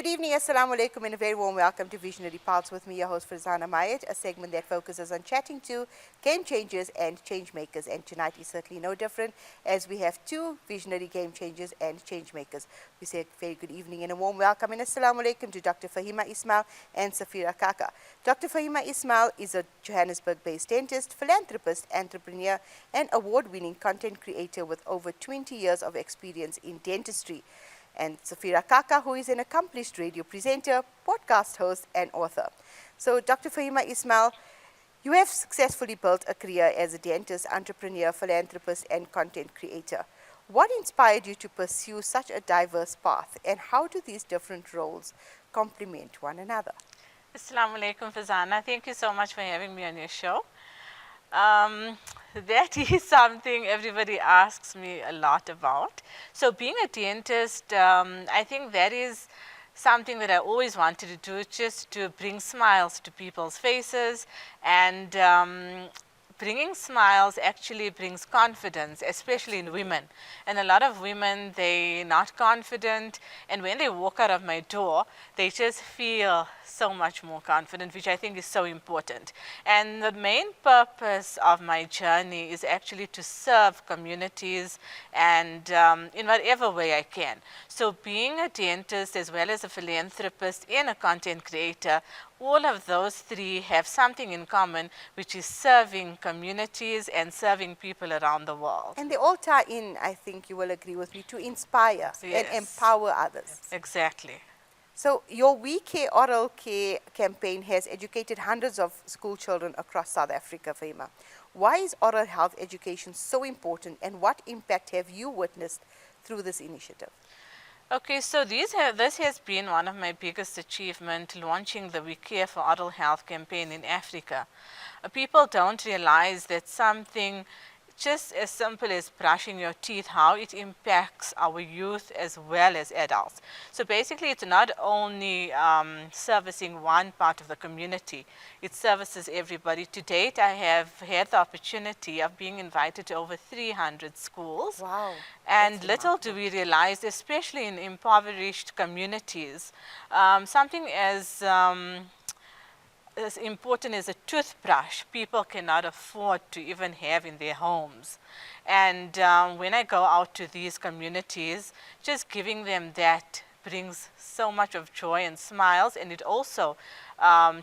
Good evening, Assalamu alaikum, and a very warm welcome to Visionary Pulse with me, your host Farzana Mayet, a segment that focuses on chatting to game changers and change makers. And tonight is certainly no different, as we have two visionary game changers and change makers. We say a very good evening and a warm welcome and Assalamu alaikum to Dr. Faheema Ismail and Safeera Kaka. Dr. Faheema Ismail is a Johannesburg-based dentist, philanthropist, entrepreneur, and award-winning content creator with over 20 years of experience in dentistry. And Safeera Kaka, who is an accomplished radio presenter, podcast host, and author. So, Dr. Faheema Ismail, you have successfully built a career as a dentist, entrepreneur, philanthropist, and content creator. What inspired you to pursue such a diverse path, and how do these different roles complement one another? Assalamu alaikum, Farzana. Thank you so much for having me on your show. That is something everybody asks me a lot about. So being a dentist, I think that is something that I always wanted to do, just to bring smiles to people's faces. And bringing smiles actually brings confidence, especially in women. And a lot of women, they're not confident, and when they walk out of my door, they just feel so much more confident, which I think is so important. And the main purpose of my journey is actually to serve communities and in whatever way I can. So being a dentist as well as a philanthropist and a content creator, all of those three have something in common, which is serving communities and serving people around the world. And they all tie in, I think you will agree with me, to inspire and empower others. Exactly. So your We Care Oral Care campaign has educated hundreds of school children across South Africa, Faheema. Why is oral health education so important, and what impact have you witnessed through this initiative? Okay, so this has been one of my biggest achievements, launching the We Care for Oral Health campaign in Africa. People don't realize that something just as simple as brushing your teeth, how it impacts our youth as well as adults. So basically, it's not only servicing one part of the community, it services everybody. To date, I have had the opportunity of being invited to over 300 schools. Wow. And little do we realize, especially in impoverished communities, something as important as a toothbrush, people cannot afford to even have in their homes. And when I go out to these communities, just giving them that brings so much of joy and smiles, and it also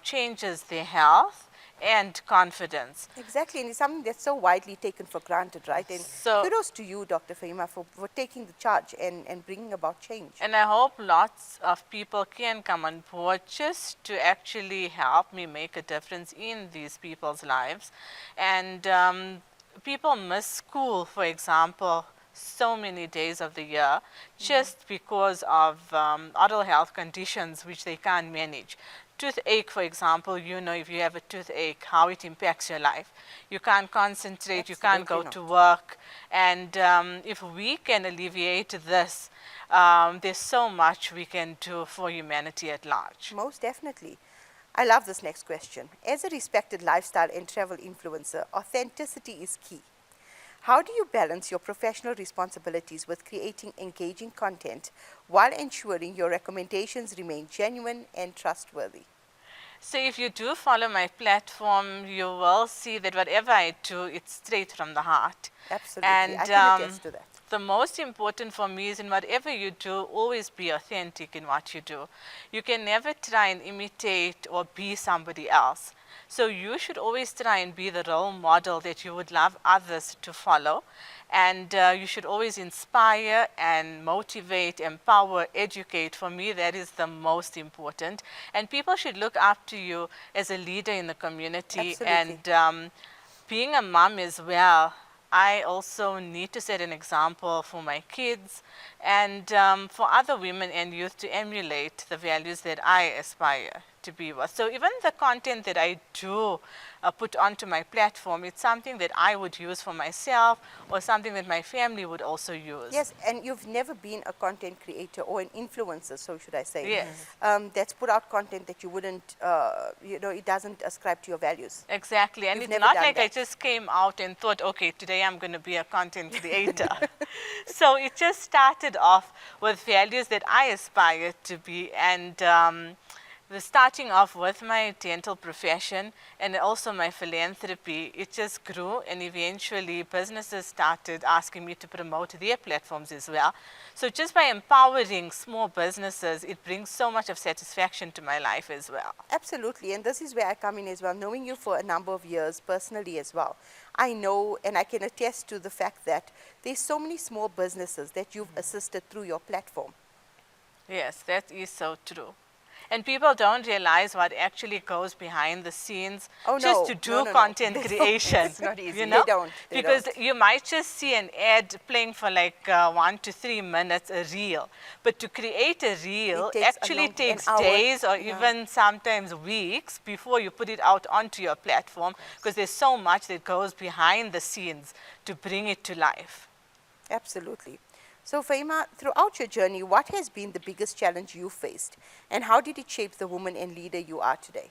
changes their health and confidence. Exactly, and it's something that's so widely taken for granted, right? And So, kudos to you, Dr. Faheema, for taking the charge and bringing about change. and I hope lots of people can come on board just to actually help me make a difference in these people's lives. And people miss school, for example, so many days of the year just because of oral health conditions which they can't manage. Toothache, for example, you know, if you have a toothache, how it impacts your life. You can't concentrate, you can't go to work. And if we can alleviate this, there's so much we can do for humanity at large. Most definitely. I love this next question. As a respected lifestyle and travel influencer, authenticity is key. How do you balance your professional responsibilities with creating engaging content while ensuring your recommendations remain genuine and trustworthy? So if you do follow my platform, you will see that whatever I do, it's straight from the heart. Absolutely, And I can attest to that. the most important for me is, in whatever you do, always be authentic in what you do. You can never try and imitate or be somebody else. So you should always try and be the role model that you would love others to follow. And you should always inspire and motivate, empower, educate. For me, that is the most important. And people should look up to you as a leader in the community. Absolutely. And being a mom as well, I also need to set an example for my kids and for other women and youth to emulate the values that I aspire to be with. So even the content that I do put onto my platform, it's something that I would use for myself or something that my family would also use. Yes, and you've never been a content creator or an influencer, so should I say, Yes. that's put out content that you wouldn't, it doesn't ascribe to your values. Exactly, and You've it's never not done like I that. just came out and thought, okay, today I'm going to be a content creator. So it just started off with values that I aspired to be, and the starting off with my dental profession and also my philanthropy, it just grew, and eventually businesses started asking me to promote their platforms as well. So just by empowering small businesses, it brings so much of satisfaction to my life as well. Absolutely, and this is where I come in as well, knowing you for a number of years personally as well. I know and I can attest to the fact that there's so many small businesses that you've assisted through your platform. Yes, that is so true. And people don't realize what actually goes behind the scenes Oh, just no. to do No, no, no. content They don't. creation. It's not easy. You know? They don't. They Because don't. you might just see an ad playing for like 1 to 3 minutes, a reel. But to create a reel It takes actually an takes hour. days or Yeah. even sometimes weeks before you put it out onto your platform, because there's so much that goes behind the scenes to bring it to life. Absolutely. So, Faheema, throughout your journey, what has been the biggest challenge you faced, and how did it shape the woman and leader you are today?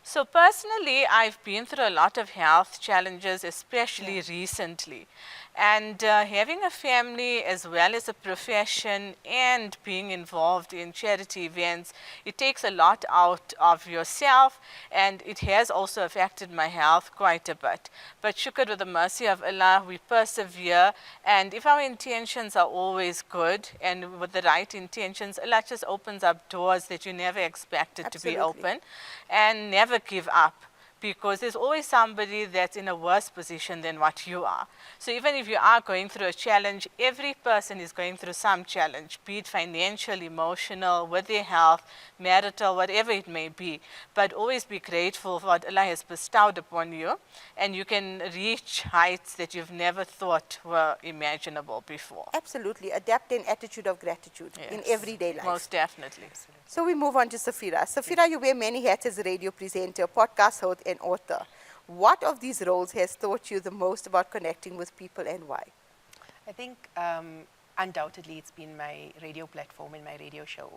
So personally, I've been through a lot of health challenges, especially recently. And having a family as well as a profession and being involved in charity events, it takes a lot out of yourself, and it has also affected my health quite a bit. But shukr, with the mercy of Allah, we persevere, and if our intentions are always good and with the right intentions, Allah just opens up doors that you never expected to be Absolutely. open. And never give up, because there's always somebody that's in a worse position than what you are. So even if you are going through a challenge, every person is going through some challenge, be it financial, emotional, with their health, marital, whatever it may be. But always be grateful for what Allah has bestowed upon you, and you can reach heights that you've never thought were imaginable before. Absolutely. Adapt an attitude of gratitude in Yes, everyday life. most definitely. So we move on to Safeera. Safeera, you wear many hats as a radio presenter, podcast host, and author. What of these roles has taught you the most about connecting with people, and why? I think undoubtedly it's been my radio platform and my radio show.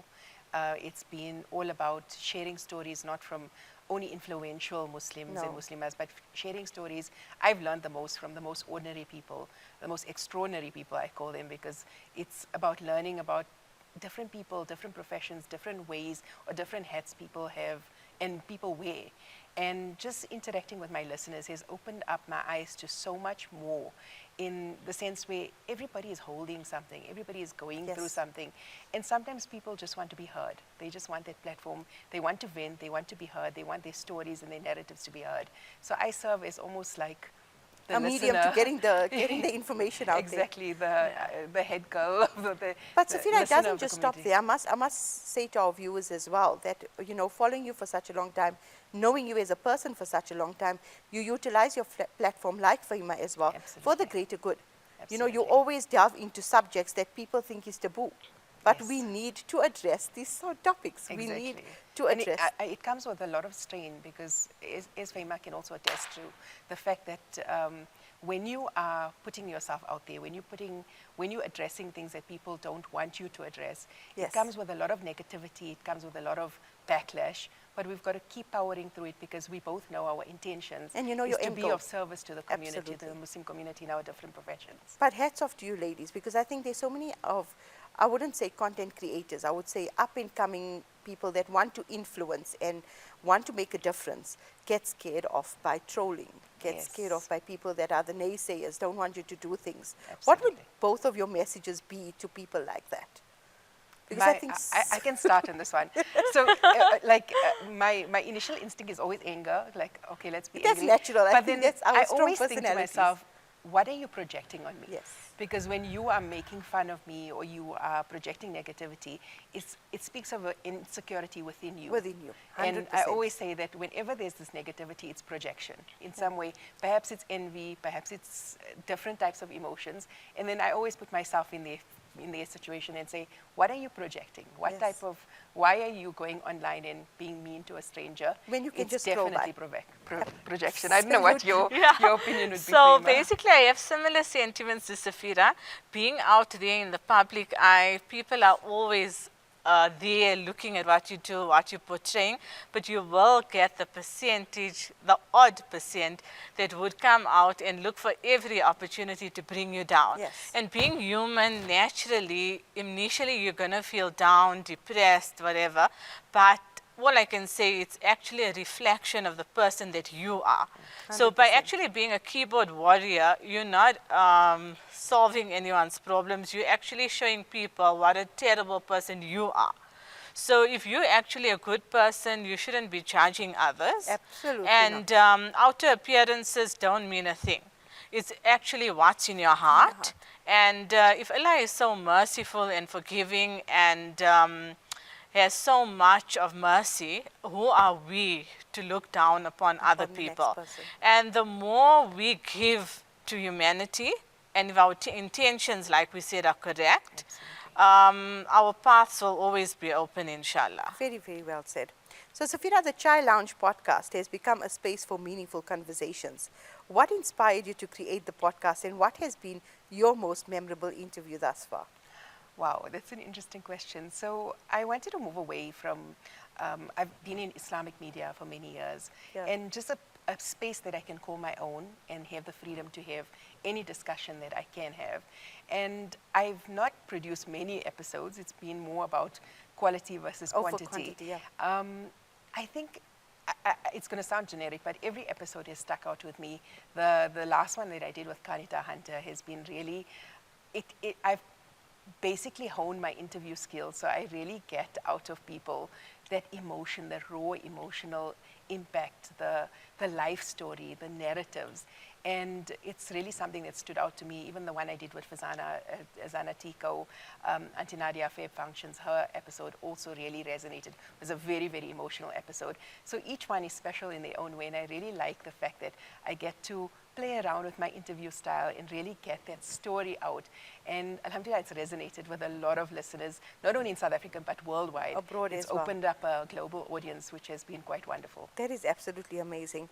It's been all about sharing stories, not from only influential Muslims and Muslimas, but sharing stories. I've learned the most from the most ordinary people, the most extraordinary people, I call them, because it's about learning about different people, different professions, different ways or different hats people have and people wear. And just interacting with my listeners has opened up my eyes to so much more, in the sense where everybody is holding something, everybody is going through something. And sometimes people just want to be heard. They just want that platform. They want to vent, they want to be heard, they want their stories and their narratives to be heard. So I serve as almost like the A medium to getting the information out exactly, the head girl of the But the Safeera, it listener doesn't of the just stop community. there. I must say to our viewers as well that, following you for such a long time, knowing you as a person for such a long time, you utilize your platform like Faheema as well for the Absolutely. greater good. You Absolutely. always delve into subjects that people think is taboo. But Yes. we need to address these sort of topics. We need Exactly. to And address. it comes with a lot of strain, because as Faheema can also attest to, the fact that when you are putting yourself out there, when you're addressing things that people don't want you to address, Yes. it comes with a lot of negativity, it comes with a lot of backlash, but we've got to keep powering through it, because we both know our intentions And is your to end be goal. of service to the community, to Absolutely. the Muslim community in our different professions. But hats off to you ladies, because I think there's so many I wouldn't say content creators, I would say up and coming people that want to influence and want to make a difference, get scared off by trolling, get Yes. scared off by people that are the naysayers, don't want you to do things. What would Absolutely. both of your messages be to people like that? Because I think I can start on this one. So, my initial instinct is always anger. Like, okay, let's be That's angry. natural. I But think then that's our I strong always think to personalities. myself, what are you projecting on me? Yes. Because when you are making fun of me or you are projecting negativity, it speaks of an insecurity within you. Within you, And I 100%. always say that whenever there's this negativity, it's projection in some way. Perhaps it's envy, perhaps it's different types of emotions. And then I always put myself in there in their situation and say, what are you projecting? What Yes. type of, why are you going online and being mean to a stranger? When you can it's just scroll by. definitely projection. I don't know what your opinion would be. So Faheema. basically, I have similar sentiments to Safeera. Being out there in the public eye, people are always there looking at what you do, what you're portraying, but you will get the percentage, the odd percent that would come out and look for every opportunity to bring you down. Yes. And being human, naturally, initially you're going to feel down, depressed, whatever, but all I can say, it's actually a reflection of the person that you are. So by 100%. actually being a keyboard warrior, you're not solving anyone's problems. You're actually showing people what a terrible person you are. So if you're actually a good person, you shouldn't be judging others. Absolutely And outer appearances don't mean a thing. It's actually what's in your heart. And if Allah is so merciful and forgiving and has so much of mercy, who are we to look down upon other the next people? person. And the more we give to humanity, and if our intentions, like we said, are correct, our paths will always be open, inshallah. Very, very well said. So, Safeera, the Chai Lounge podcast has become a space for meaningful conversations. What inspired you to create the podcast, and what has been your most memorable interview thus far? Wow, that's an interesting question. So I wanted to move away from, I've been in Islamic media for many years, Yeah. and just a space that I can call my own and have the freedom to have any discussion that I can have. And I've not produced many episodes. It's been more about quality versus Oh, for quantity. quantity, yeah. I think it's going to sound generic, but every episode has stuck out with me. The last one that I did with Kanita Hunter has been really, I've basically honed my interview skills, so I really get out of people that emotion, the raw emotional impact, the life story, the narratives. And it's really something that stood out to me. Even the one I did with Farzana Tiko, Auntie Nadia Fair Functions, her episode also really resonated. It was a very, very emotional episode. So each one is special in their own way, and I really like the fact that I get to play around with my interview style and really get that story out. And alhamdulillah, it's resonated with a lot of listeners, not only in South Africa, but worldwide. Abroad it's as well. opened up a global audience, which has been quite wonderful. That is absolutely amazing.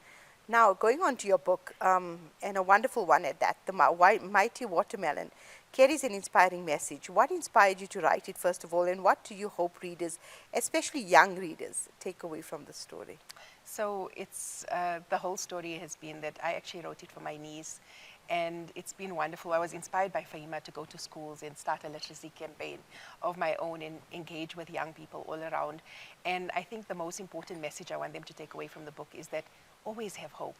Now, going on to your book, and a wonderful one at that, The Mighty Watermelon, carries an inspiring message. What inspired you to write it, first of all, and what do you hope readers, especially young readers, take away from the story? So it's the whole story has been that I actually wrote it for my niece, and it's been wonderful. I was inspired by Faheema to go to schools and start a literacy campaign of my own and engage with young people all around. And I think the most important message I want them to take away from the book is that always have hope.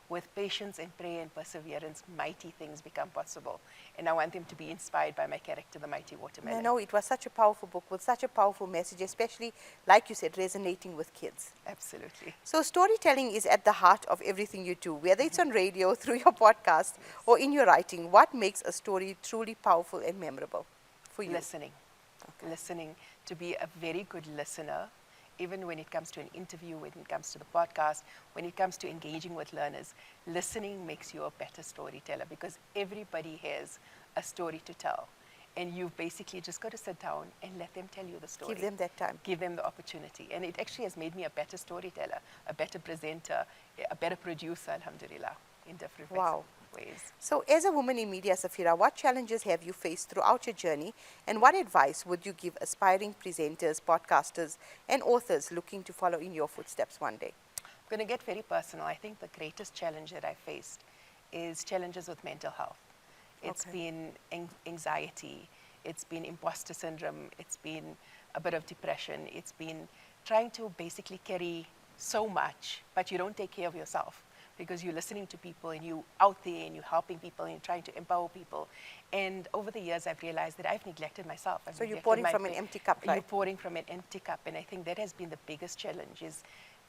With patience and prayer and perseverance, mighty things become possible. And I want them to be inspired by my character, the Mighty Watermelon. No, it was such a powerful book with such a powerful message, especially, like you said, resonating with kids. Absolutely. So storytelling is at the heart of everything you do, whether it's on radio, through your podcast, or in your writing. What makes a story truly powerful and memorable for you? Listening. Listening, to be a very good listener, even when it comes to an interview, when it comes to the podcast, when it comes to engaging with learners. Listening makes you a better storyteller, because everybody has a story to tell. And you've basically just got to sit down and let them tell you the story. Give them that time. Give them the opportunity. And it actually has made me a better storyteller, a better presenter, a better producer, alhamdulillah, in different Wow. ways. So as a woman in media, Safeera, what challenges have you faced throughout your journey, and what advice would you give aspiring presenters, podcasters, and authors looking to follow in your footsteps one day? I'm going to get very personal. I think the greatest challenge that I faced is challenges with mental health. It's been anxiety, it's been imposter syndrome, it's been a bit of depression, it's been trying to basically carry so much, but you don't take care of yourself, because you're listening to people and you're out there and you're helping people and you're trying to empower people. And over the years, I've realized that I've neglected myself. So you're pouring from an empty cup, right? You're pouring from an empty cup. And I think that has been the biggest challenge, is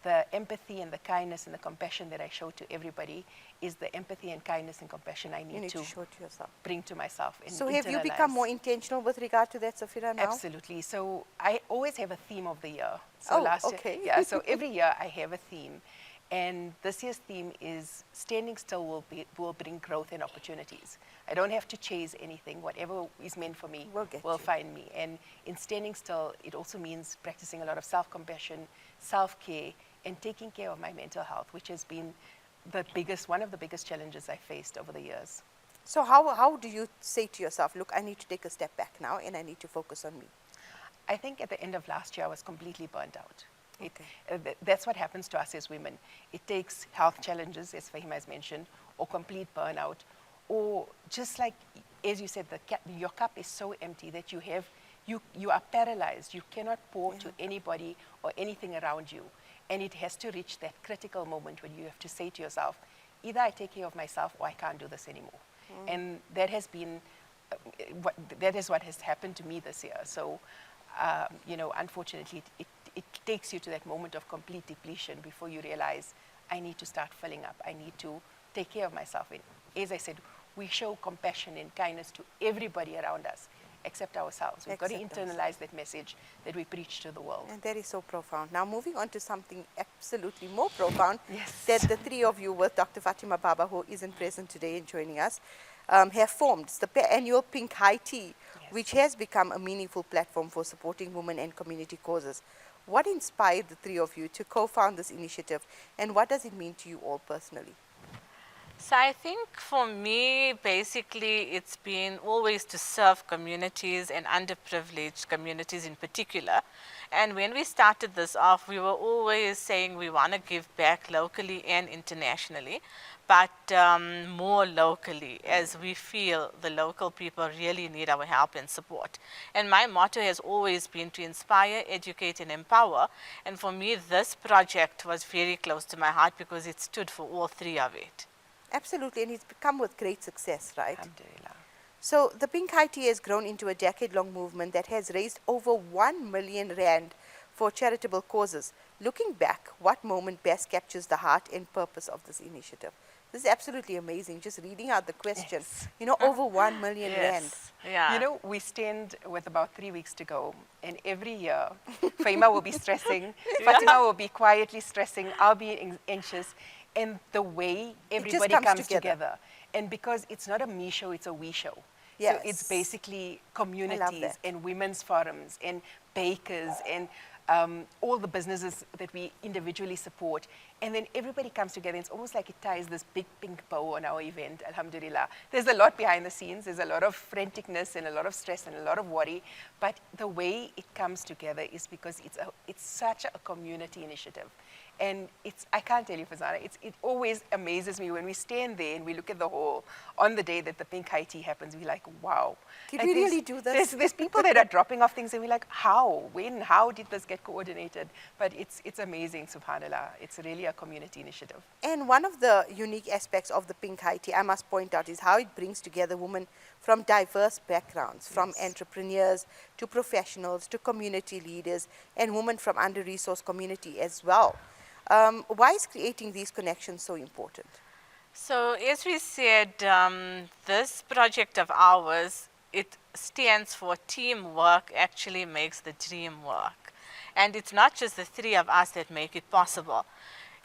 the empathy and the kindness and the compassion that I show to everybody is the empathy and kindness and compassion I You need need to show to yourself. bring to myself. And So have you become internalize. more intentional with regard to that, Safeera, now? Absolutely. So I always have a theme of the year. So Oh, last okay. year, yeah. So every year I have a theme, And this year's theme is standing still will bring growth and opportunities. I don't have to chase anything. Whatever is meant for me will find me. And in standing still, it also means practicing a lot of self-compassion, self-care, and taking care of my mental health, which has been one of the biggest challenges I faced over the years. So how do you say to yourself, look, I need to take a step back now and I need to focus on me? I think at the end of last year, I was completely burnt out. Okay. That's what happens to us as women. It takes health challenges, as Faheema has mentioned, or complete burnout, or just like, as you said, your cup is so empty that you are paralyzed. You cannot pour to anybody or anything around you. And it has to reach that critical moment when you have to say to yourself, either I take care of myself or I can't do this anymore. And that has been, that is what has happened to me this year. So, unfortunately, it takes you to that moment of complete depletion before you realize, I need to start filling up. I need to take care of myself. And as I said, we show compassion and kindness to everybody around us, except ourselves. We've got to internalize that message that we preach to the world. And that is so profound. Now, moving on to something absolutely more profound, yes. that the three of you with Dr. Fatima Baba, who isn't present today and joining us, have formed. It's the annual Pink High Tea, which has become a meaningful platform for supporting women and community causes. What inspired the three of you to co-found this initiative, and what does it mean to you all personally? So I think for me, basically, it's been always to serve communities and underprivileged communities in particular. And when we started this off, we were always saying we want to give back locally and internationally, but more locally, as we feel the local people really need our help and support. And my motto has always been to inspire, educate, and empower. And for me, this project was very close to my heart because it stood for all three of it. Absolutely, and it's become with great success, right? Alhamdulillah. So the Pink High Tea has grown into a decade-long movement that has raised over 1 million rand for charitable causes. Looking back, what moment best captures the heart and purpose of this initiative? This is absolutely amazing, just reading out the question. Over 1 million rand. Yeah. We stand with about 3 weeks to go, and every year, Faheema will be stressing, Fatima will be quietly stressing, I'll be anxious, and the way everybody comes together. And because it's not a me show, it's a we show. Yes. So it's basically communities and women's forums and bakers and all the businesses that we individually support. And then everybody comes together. It's almost like it ties this big pink bow on our event, alhamdulillah. There's a lot behind the scenes. There's a lot of franticness and a lot of stress and a lot of worry. But the way it comes together is because it's such a community initiative. And I can't tell you, Farzana, it always amazes me when we stand there and we look at the hall on the day that the Pink High Tea happens. We're like, wow. Did we really do this? There's people that are dropping off things and we're like, how? When? How did this get coordinated? But it's amazing, subhanAllah. It's really a community initiative. And one of the unique aspects of the Pink High Tea, I must point out, is how it brings together women from diverse backgrounds, from entrepreneurs to professionals to community leaders, and women from under-resourced community as well. Why is creating these connections so important? So as we said, this project of ours, it stands for teamwork actually makes the dream work. And it's not just the three of us that make it possible.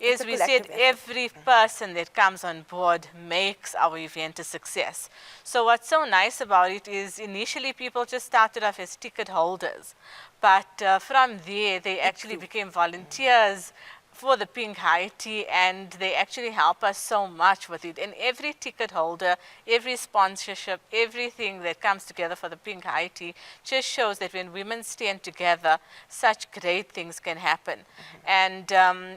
As we said, every person that comes on board makes our event a success. So what's so nice about it is initially people just started off as ticket holders. But from there, they actually became volunteers for the Pink High Tea, and they actually help us so much with it. And every ticket holder, every sponsorship, everything that comes together for the Pink High Tea just shows that when women stand together, such great things can happen. And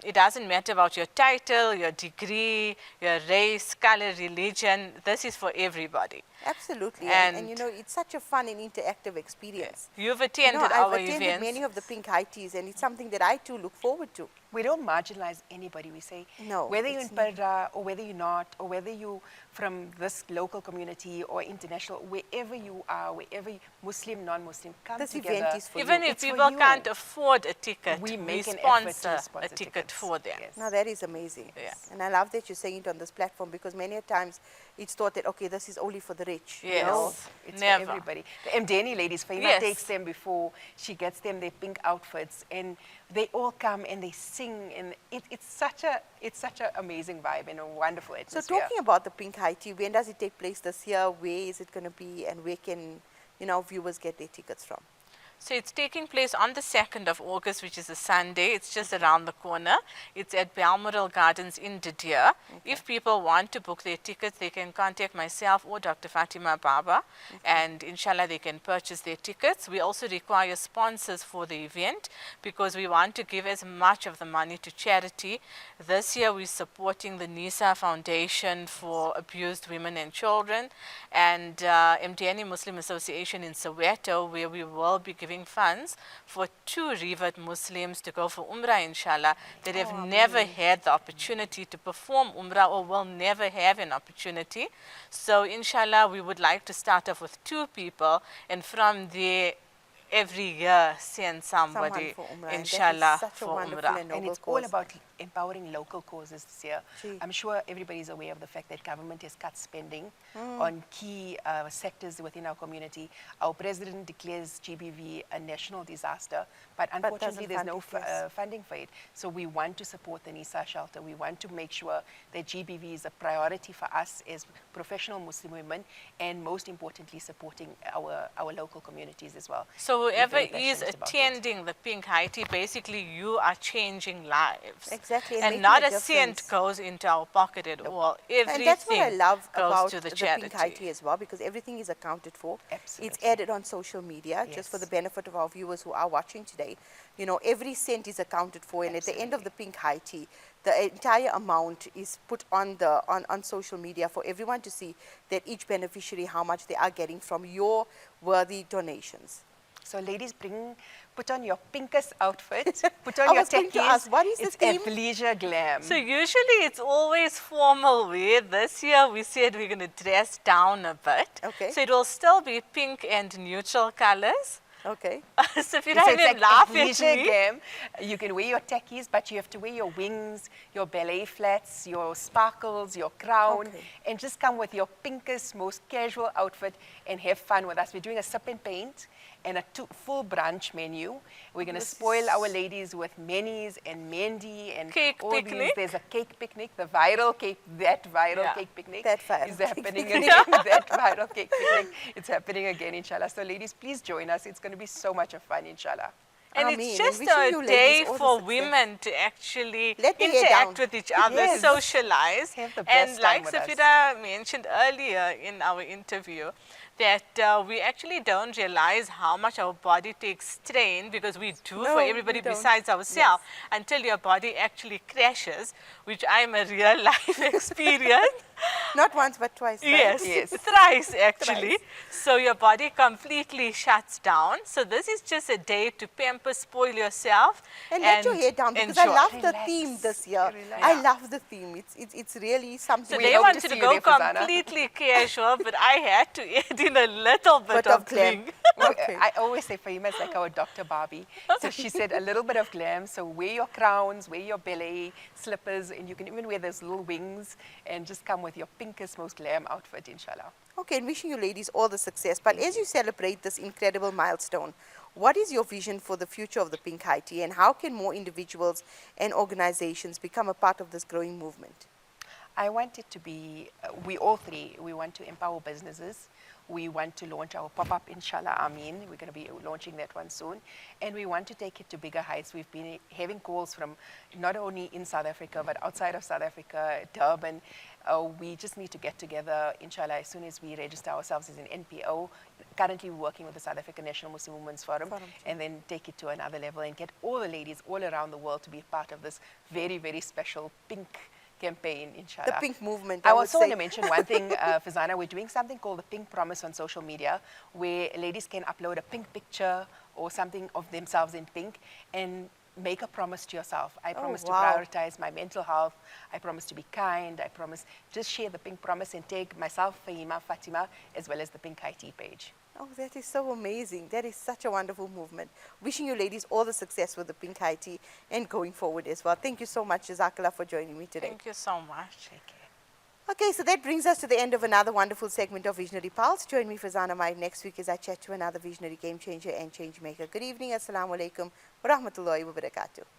it doesn't matter about your title, your degree, your race, color, religion. This is for everybody. Absolutely, and it's such a fun and interactive experience. You've attended our events. I've attended many of the Pink High Teas, and it's something that I too look forward to. We don't marginalize anybody. We say, whether you're in Parda or whether you're not, or whether you're from this local community or international, wherever you are, wherever Muslim, non-Muslim, come together. Event is for Even you. if people can't afford a ticket, we sponsor a ticket for them. Yes. Now that is amazing. Yes. And I love that you're saying it on this platform, because many a times it's thought that, okay, this is only for the rich. Yes. No, it's Never. for everybody. The Mdeni ladies, Faheema Yes. takes them before she gets them their pink outfits, and they all come and they sing, and it's such a amazing vibe and a wonderful So atmosphere. talking about the Pink High Tea, when does it take place this year? Where is it going to be, and where can viewers get their tickets from? So it's taking place on the 2nd of August, which is a Sunday. It's just around the corner. It's at Balmoral Gardens in Didier. If people want to book their tickets, they can contact myself or Dr. Fatima Baba, and inshallah they can purchase their tickets. We also require sponsors for the event because we want to give as much of the money to charity. This year we're supporting the NISA Foundation for Abused Women and Children, and MTN Muslim Association in Soweto, where we will be giving funds for 2 revert Muslims to go for Umrah, inshallah, that have never had the opportunity to perform Umrah or will never have an opportunity. So, inshallah, we would like to start off with 2 people, and from there, every year send somebody, for Umrah, and that is inshallah, such a for wonderful Umrah. and And noble it's all cause. about empowering local causes this year. Gee. I'm sure everybody's aware of the fact that government has cut spending on key sectors within our community. Our president declares GBV a national disaster, but unfortunately there's doesn't no fund it, yes. funding for it. So we want to support the NISA shelter. We want to make sure that GBV is a priority for us as professional Muslim women, and most importantly supporting our local communities as well. So We're whoever very is passionate about it. attending the Pink High Tea, basically you are changing lives. Exactly, and And making not a a cent difference. goes into our pocket at all. Everything And that's what I love goes about to the the charity. Pink High Tea as well, because everything is accounted for. It's Absolutely. added on social media, just for Yes. the benefit of our viewers who are watching today. Every cent is accounted for, and at the end of the Pink High Tea, the entire amount is put on on social media for everyone to see that each beneficiary, how much they are getting from your worthy donations. So ladies, put on your pinkest outfit, put I on your was going to techies. ask, what is the It's theme? athleisure glam. So usually it's always formal wear. This year we said we're going to dress down a bit. Okay. So it will still be pink and neutral colors. Okay. So if you So don't it's even like laugh at athleisure me, glam. You can wear your techies, but you have to wear your wings, your ballet flats, your sparkles, your crown, Okay. and just come with your pinkest, most casual outfit and have fun with us. We're doing a sip and paint and a full brunch menu. We're going to spoil our ladies with menis and mendi and Cake all picnic. these. There's a cake picnic, the viral cake, that viral Yeah. cake picnic That viral is cake happening picnic. again. That viral cake picnic, it's happening again, inshallah. So ladies, please join us. It's going to be so much of fun, inshallah. and Ameen, it's and just wishing you a ladies day all the for success. women to actually Let their hair interact down. with each other, Yes. socialize. Have the And best like time with us. Safeera mentioned earlier in our interview, that we actually don't realize how much our body takes strain, because we do No, for we everybody don't. besides ourselves, until your body actually crashes, which I'm a real life experience. Not once, but twice, right? Yes, Yes. thrice actually. Thrice. So your body completely shuts down. So this is just a day to pamper, spoil yourself, And let your hair down, because I enjoy. love the Relax. theme this year. Relax. I Yeah. love the theme. It's really something. So We they hope to wanted see to you go there, Farzana. completely casual, but I had to add in a little bit But of of glam. bling. Okay. I always say Faheema is like our Dr. Barbie. So she said a little bit of glam. So wear your crowns, wear your ballet slippers, and you can even wear those little wings and just come with your pinkest, most glam outfit, inshallah. Okay, and wishing you ladies all the success. But as you celebrate this incredible milestone, what is your vision for the future of the Pink High Tea, and how can more individuals and organizations become a part of this growing movement? I want it to be, we all three, we want to empower businesses. We want to launch our pop-up, inshallah, Ameen. We're going to be launching that one soon. And we want to take it to bigger heights. We've been having calls from not only in South Africa, but outside of South Africa, Durban. We just need to get together, inshallah, as soon as we register ourselves as an NPO. Currently, we're working with the South African National Muslim Women's Forum, and then take it to another level and get all the ladies all around the world to be a part of this very, very special pink campaign, inshallah. The pink movement, I would also want say. to mention one thing, Farzana. We're doing something called the Pink Promise on social media, where ladies can upload a pink picture or something of themselves in pink and make a promise to yourself. I promise to wow. prioritize my mental health. I promise to be kind. I promise, just share the pink promise and tag myself, Faheema, Fatima, as well as the Pink High Tea page. Oh, that is so amazing. That is such a wonderful movement. Wishing you ladies all the success with the Pink High Tea and going forward as well. Thank you so much, Jazakallah, for joining me today. Thank you so much. Take care. Okay, so that brings us to the end of another wonderful segment of Visionary Pulse. Join me, Farzana Mayet, next week as I chat to another visionary game changer and change maker. Good evening. Assalamu alaikum wa rahmatullahi wa barakatuh.